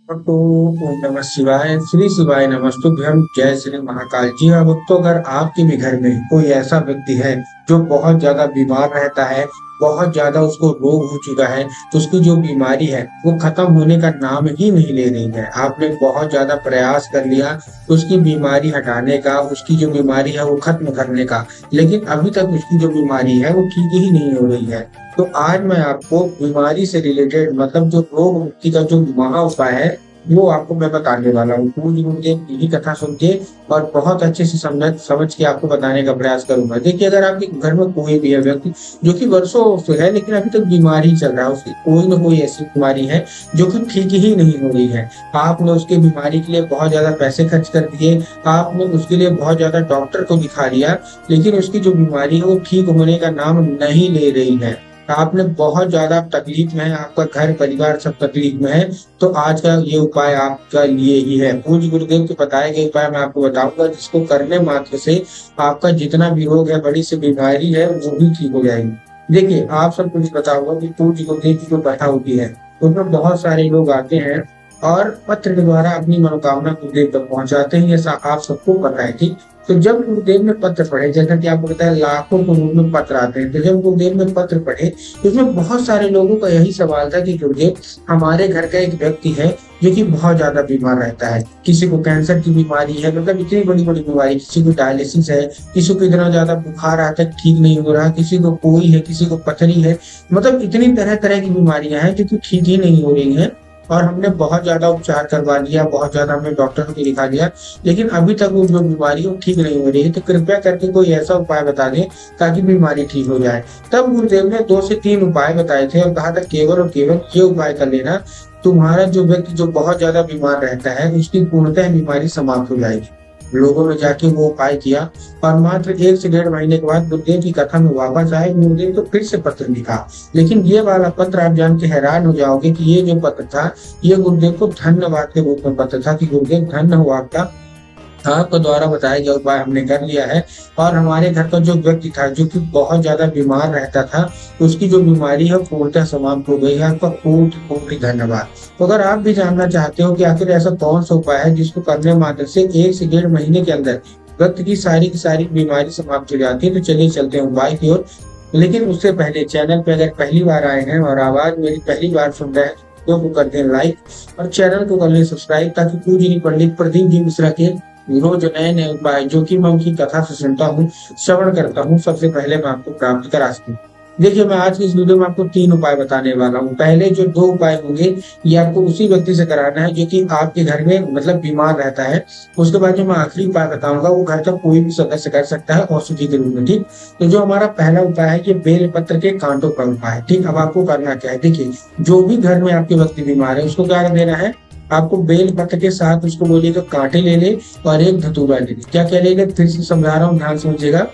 तो ओम नमः शिवाय, श्री शिवाय नमस्तुभ्यं, जय श्री महाकाल। जी हाँ भक्तों, अगर आपके भी घर में कोई ऐसा व्यक्ति है जो बहुत ज्यादा बीमार रहता है, बहुत ज्यादा उसको रोग हो चुका है, तो उसकी जो बीमारी है वो खत्म होने का नाम ही नहीं ले रही है। आपने बहुत ज्यादा प्रयास कर लिया उसकी बीमारी हटाने का, उसकी जो बीमारी है वो खत्म करने का, लेकिन अभी तक उसकी जो बीमारी है वो ठीक ही नहीं हो रही है। तो आज मैं आपको बीमारी से रिलेटेड, मतलब जो रोग मुक्ति का जो महा उपाय है वो आपको मैं बताने वाला हूँ। पूरी मुझे यही कथा सुन के और बहुत अच्छे से समझ समझ के आपको बताने का प्रयास करूंगा। देखिए, अगर आपके घर में कोई भी है व्यक्ति जो कि वर्षों से है लेकिन अभी तक बीमार ही चल रहा है, उसकी कोई ना कोई ऐसी बीमारी है जो कि ठीक ही नहीं हो रही है, आपने उसके बीमारी के लिए बहुत ज्यादा पैसे खर्च कर दिए, आपने उसके लिए बहुत ज्यादा डॉक्टर को दिखा लिया, लेकिन उसकी जो बीमारी है वो ठीक होने का नाम नहीं ले रही है। आपने बहुत ज्यादा तकलीफ में है, आपका घर परिवार सब तकलीफ में है, तो आज का ये उपाय आपका लिए ही है। पूज्य गुरुदेव के बताए गए उपाय मैं आपको बताऊंगा, जिसको करने मात्र से आपका जितना भी रोग है, बड़ी सी बीमारी है, वो भी ठीक हो जाएगी। देखिए, आप सबको भी पता होगा कि पूज्य गुरुदेव की जो कथा होती है उसमें बहुत सारे लोग आते हैं और पत्र के द्वारा अपनी मनोकामना गुरुदेव तक पहुंचाते हैं, ऐसा आप सबको पता है। ठीक, तो जब गुरुदेव ने पत्र पढ़े, जैसा कि आपको पता है लाखों के रूप में पत्र आते हैं, तो जब गुरुदेव ने पत्र पढ़े तो इसमें बहुत सारे लोगों का यही सवाल था कि गुरुदेव, हमारे घर का एक व्यक्ति है जो कि बहुत ज्यादा बीमार रहता है, किसी को कैंसर की बीमारी है, मतलब इतनी बड़ी बड़ी बीमारी, किसी को डायलिसिस है, किसी को इतना ज्यादा बुखार आता है ठीक नहीं हो रहा, किसी को कोई है, किसी को पथरी है, मतलब इतनी तरह तरह की बीमारियां हैं जो कि ठीक ही नहीं हो रही हैं। और हमने बहुत ज्यादा उपचार करवा लिया, बहुत ज्यादा हमने डॉक्टर को दिखा दिया, लेकिन अभी तक वो जो बीमारी है वो ठीक नहीं हो रही है। तो कृपया करके कोई ऐसा उपाय बता दें ताकि बीमारी ठीक हो जाए। तब गुरुदेव ने 2 से 3 उपाय बताए थे और कहा था केवल और केवल ये उपाय कर लेना, तुम्हारा जो व्यक्ति जो बहुत ज्यादा बीमार रहता है उसकी पूर्णतः बीमारी समाप्त हो जाएगी। लोगों ने जाके वो उपाय किया और मात्र 1 से 1.5 महीने के बाद गुरुदेव की कथा में वापस आए। गुरुदेव को फिर से पत्र लिखा, लेकिन ये वाला पत्र आप जान के हैरान हो जाओगे कि ये जो पत्र था ये गुरुदेव को धन्यवाद के रूप में पत्र था कि गुरुदेव धन्य हो आपका, आपके द्वारा बताया गया उपाय हमने कर लिया है और हमारे घर का जो व्यक्ति था जो कि बहुत ज्यादा बीमार रहता था उसकी जो बीमारी है पूर्णतः समाप्त हो गई है। आपका कोटि कोटि धन्यवाद। तो अगर आप भी जानना चाहते हो कि आखिर ऐसा कौन सा उपाय है जिसको करने मात्र से 1 से 1.5 महीने के अंदर व्यक्ति की सारी बीमारी समाप्त हो जाती है, तो चलिए चलते हैं उपाय की ओर। लेकिन उससे पहले चैनल पे अगर पहली बार आए हैं और आवाज मेरी पहली बार सुन रहे हैं तो कर दें लाइक और चैनल को कर लें सब्सक्राइब, ताकि पूज्य पंडित प्रदीप जी मिश्रा के रोज नए नए उपाय जो कि मैं उनकी कथा से सुनता हूँ, श्रवण करता हूँ, सबसे पहले मैं आपको प्राप्त करा सकूँ। देखिए, मैं आज की इस वीडियो में आपको 3 उपाय बताने वाला हूँ। पहले जो 2 उपाय होंगे ये आपको उसी व्यक्ति से कराना है जो कि आपके घर में मतलब बीमार रहता है। उसके बाद जो मैं आखिरी उपाय बताऊंगा वो घर का कोई भी सदस्य कर सकता है औषधि के रूप में। ठीक, तो जो हमारा पहला उपाय है ये बेल पत्र के कांटों का उपाय है। ठीक, अब आपको करना क्या है, देखिए, जो भी घर में आपके व्यक्ति बीमार है उसको क्या देना है, आपको बेल पत्र के साथ उसको बोलिएगा कांटे ले ले और एक धतूरा ले ले। क्या क्या ले ले, फिर से समझा रहा हूँ, ध्यान समझिएगा।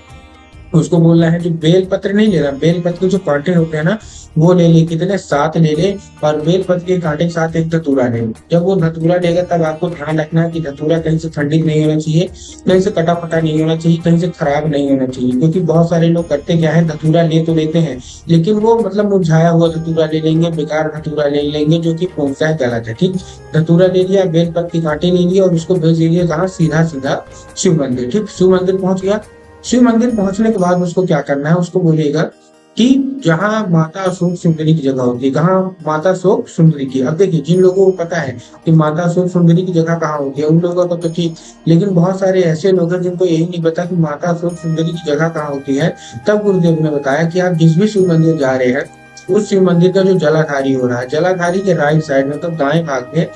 उसको बोलना है जो बेल पत्र नहीं ले रहा, बेल पत्र के जो कांटे होते हैं ना वो ले ले, कितने 7 ले ले, और बेल पत्र के कांटे के साथ एक धतूरा ले ले। जब वो धतूरा लेगा तब आपको ध्यान रखना है कि धतूरा कहीं से खंडित नहीं होना चाहिए, कहीं से कटा फटा नहीं होना चाहिए, कहीं से खराब नहीं होना चाहिए। क्योंकि बहुत सारे लोग करते क्या है, धतूरा ले तो लेते हैं लेकिन वो मतलब मुरझाया हुआ धतूरा ले लेंगे, बेकार धतूरा ले लेंगे, जो कि पहुंचता है गलत है। ठीक, धतूरा ले लिया, बेल पत्र के कांटे ले लिए और उसको भेज दीजिए कहाँ, सीधा सीधा शिव मंदिर। ठीक, शिव मंदिर पहुंच गया। शिव मंदिर पहुंचने के बाद उसको क्या करना है, उसको बोलिएगा कि जहाँ माता अशोक सुंदरी की जगह होती है, कहाँ, माता अशोक सुंदरी की। अब देखिए, जिन लोगों को पता है कि माता अशोक सुंदरी की जगह कहाँ होती है उन लोगों को तो ठीक, लेकिन बहुत सारे ऐसे लोग हैं जिनको यही नहीं पता कि माता अशोक सुंदरी की जगह कहाँ होती है। तब गुरुदेव ने बताया कि आप जिस भी शिव मंदिर जा रहे हैं उस शिव मंदिर का जो जलाधारी हो रहा है, जलाधारी के राइट साइड में, मतलब दाएं भाग में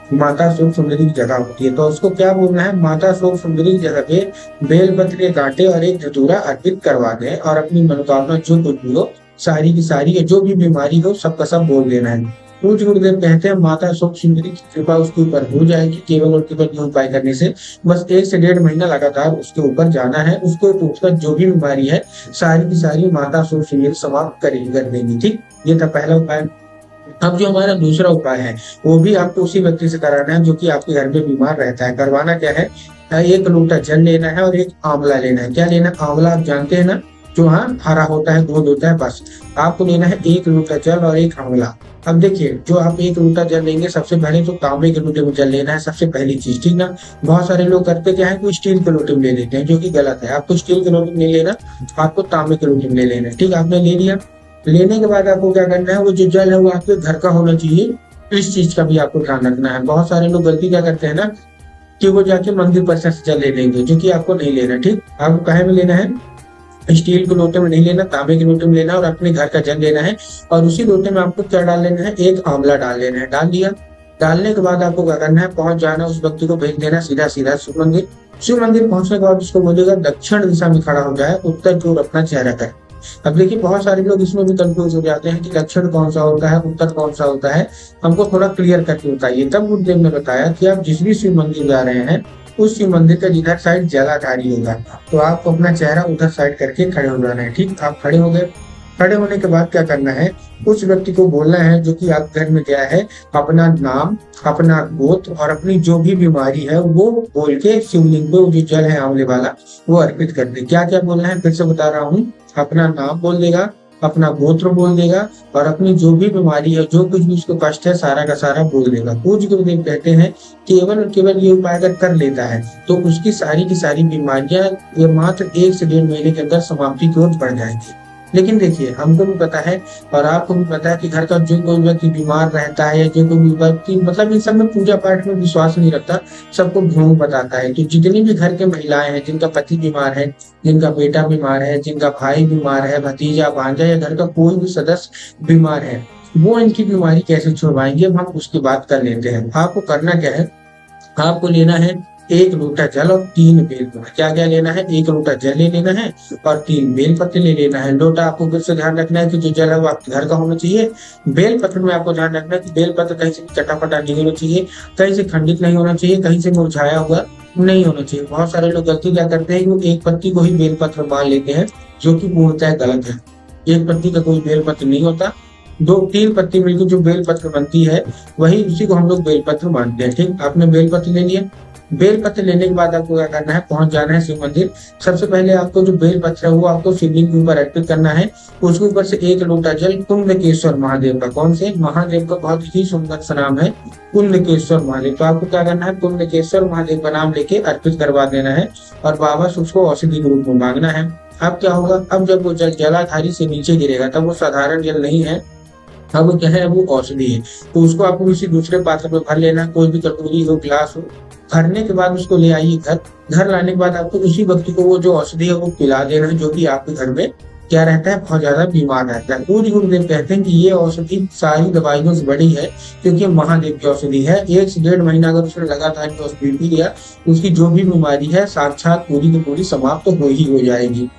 माता शोक सुंदरी की जगह होती है। तो उसको क्या बोलना है, माता शोक सुंदरी की जगह पे बेलपत्र के कांटे और एक धतूरा अर्पित करवा दें और अपनी मनोकामना जो कुछ भी हो, सारी की सारी, जो भी बीमारी हो सबका सब बोल देना है। पूज्य गुरुदेव कहते हैं माता शोक सुंदरी की कृपा उसके ऊपर हो जाएगी केवल और केवल ये उपाय करने से। बस 1 से 1.5 महीना लगातार उसके ऊपर जाना है, उसको उसका जो भी बीमारी है सारी की सारी माता शोक सुंदरी समाप्त करेगी, कर देंगी। ठीक, ये था पहला उपाय। अब जो हमारा दूसरा उपाय है वो भी आपको उसी व्यक्ति से कराना है जो कि आपके घर में बीमार रहता है। करवाना क्या है, 1 लोटा जल लेना है और 1 आंवला लेना है। क्या लेना, आंवला आप जानते हैं ना, जो हाँ हरा होता है, गोल होता है, बस आपको लेना है 1 लोटा जल और 1 आंवला। अब देखिए, जो आप 1 लोटा जल लेंगे, सबसे पहले तो तांबे के लोटे में जल लेना है, सबसे पहली चीज, ठीक ना। बहुत सारे लोग करते क्या है, कोई स्टील के लोटे में ले लेते हैं, जो कि गलत है। आपको स्टील के लोटे में नहीं लेना, आपको तांबे के लोटे में ले लेना है, ठीक। आपने ले लिया, लेने के बाद आपको क्या करना है, वो जो जल है वो आपके घर का होना चाहिए। इस चीज का भी आपको ध्यान रखना है। बहुत सारे लोग गलती क्या करते हैं ना, कि वो जाके मंदिर परिसर से जल ले लेंगे, जो कि आपको नहीं लेना, ठीक। आपको कहे में लेना है, स्टील के लोटे में नहीं लेना, तांबे के लोटे में लेना, और अपने घर का जल लेना है। और उसी लोटे में आपको क्या डाल लेना है, 1 आंवला डाल लेना है। डाल दिया, डालने के बाद आपको क्या करना है, पहुंच जाना, उस व्यक्ति को भेज देना सीधा सीधा शिव मंदिर। शिव मंदिर पहुंचने के बाद उसको बोलेगा दक्षिण दिशा में खड़ा हो जाए, उत्तर की ओर अपना चेहरा करे। अब देखिए, बहुत सारे लोग इसमें भी कंफ्यूज हो जाते हैं कि दक्षिण कौन सा होता है, उत्तर कौन सा होता है। हमको थोड़ा क्लियर करके बताइए। तब गुरुदेव ने बताया कि आप जिस भी शिव मंदिर जा रहे हैं, उस शिव मंदिर का जिधर साइड जलाधारी होगा, तो आपको अपना चेहरा उधर साइड करके खड़े हो जाना है, ठीक। आप खड़े हो गए, खड़े होने के बाद क्या करना है, उस व्यक्ति को बोलना है जो कि आप घर में गया है, अपना नाम, अपना गोत्र और अपनी जो भी बीमारी है वो बोल के शिवलिंग को जो जल है आंवले वाला वो अर्पित कर दे। क्या क्या बोलना है, फिर से बता रहा हूँ। अपना नाम बोल देगा, अपना गोत्र बोल देगा, और अपनी जो भी बीमारी है, जो कुछ भी उसको कष्ट है, सारा का सारा बोल देगा। पूज्य गुरुदेव कहते हैं केवल और केवल ये उपाय अगर कर लेता है तो उसकी सारी की सारी बीमारियां ये मात्र 1 से 1.5 महीने के अंदर समाप्ति की ओर बढ़ जाएंगी। लेकिन देखिए, हमको भी पता है और आपको भी पता है कि घर का जो कोई व्यक्ति बीमार रहता है, या जो कोई व्यक्ति मतलब इन सब में पूजा पाठ में विश्वास नहीं रखता, सबको भ्रम बताता है। तो जितनी भी घर के महिलाएं हैं, जिनका पति बीमार है, जिनका बेटा बीमार है, जिनका भाई बीमार है, भतीजा भांजा या घर का कोई भी सदस्य बीमार है, वो इनकी बीमारी कैसे छुड़वाएंगे, अब हम उसकी बात कर लेते हैं। आपको करना क्या है, आपको लेना है 1 लोटा जल और 3 बेलपत्र। क्या क्या लेना है, 1 लोटा जल ले लेना है और 3 बेलपत्र ले लेना है। लोटा आपको फिर से ध्यान रखना है कि जो जल है वो आपके घर का होना चाहिए। बेलपत्र में आपको ध्यान रखना है कि बेलपत्र कहीं से चटापटा नहीं होना चाहिए, कहीं से खंडित नहीं होना चाहिए, कहीं से मुरझाया हुआ नहीं होना चाहिए। बहुत सारे लोग गलती क्या करते हैं, वो एक पत्ती को ही बेलपत्र मान लेते हैं, जो कि पूर्णतः गलत है। एक पत्ती का कोई बेलपत्र नहीं होता, 2-3 पत्ती मिलकर जो बेलपत्र बनती है, वही उसी को हम लोग बेलपत्र मानते हैं, ठीक। आपने बेलपत्र ले लिया, बेलपत्र लेने के बाद आपको क्या करना है, पहुंच जाना है शिव मंदिर। सबसे पहले आपको जो बेलपत्र है वो आपको शिवलिंग के ऊपर अर्पित करना है। उसके ऊपर से 1 लोटा जल कुंडकेश्वर महादेव का, कौन से महादेव का बहुत ही सुंदर सा नाम है, कुंडकेश्वर महादेव। तो आपको क्या करना है, कुंडकेश्वर महादेव का नाम लेके अर्पित करवा देना है और बाबा से उसको औषधि के रूप में मांगना है। अब क्या होगा, अब जब वो जल जलाधारी से नीचे गिरेगा, तब वो साधारण जल नहीं है, अब क्या है, वो औषधि है। तो उसको आपको किसी दूसरे पात्र में भर लेना है, कोई भी कटोरी हो, ग्लास हो। भरने के बाद उसको ले आइए घर। घर लाने के बाद आपको उसी व्यक्ति को वो जो औषधि है वो पिला देना है, जो कि आपके घर में क्या रहता है, बहुत ज्यादा बीमार रहता है। पूज्य गुरुदेव कहते हैं कि ये औषधि सारी दवाइयों से बड़ी है, क्योंकि महादेव की औषधि है। 1 से 1.5 महीना अगर उसने लगातार औषधि पी लिया, उसकी जो भी बीमारी है साक्षात पूरी की पूरी समाप्त तो हो ही हो जाएगी।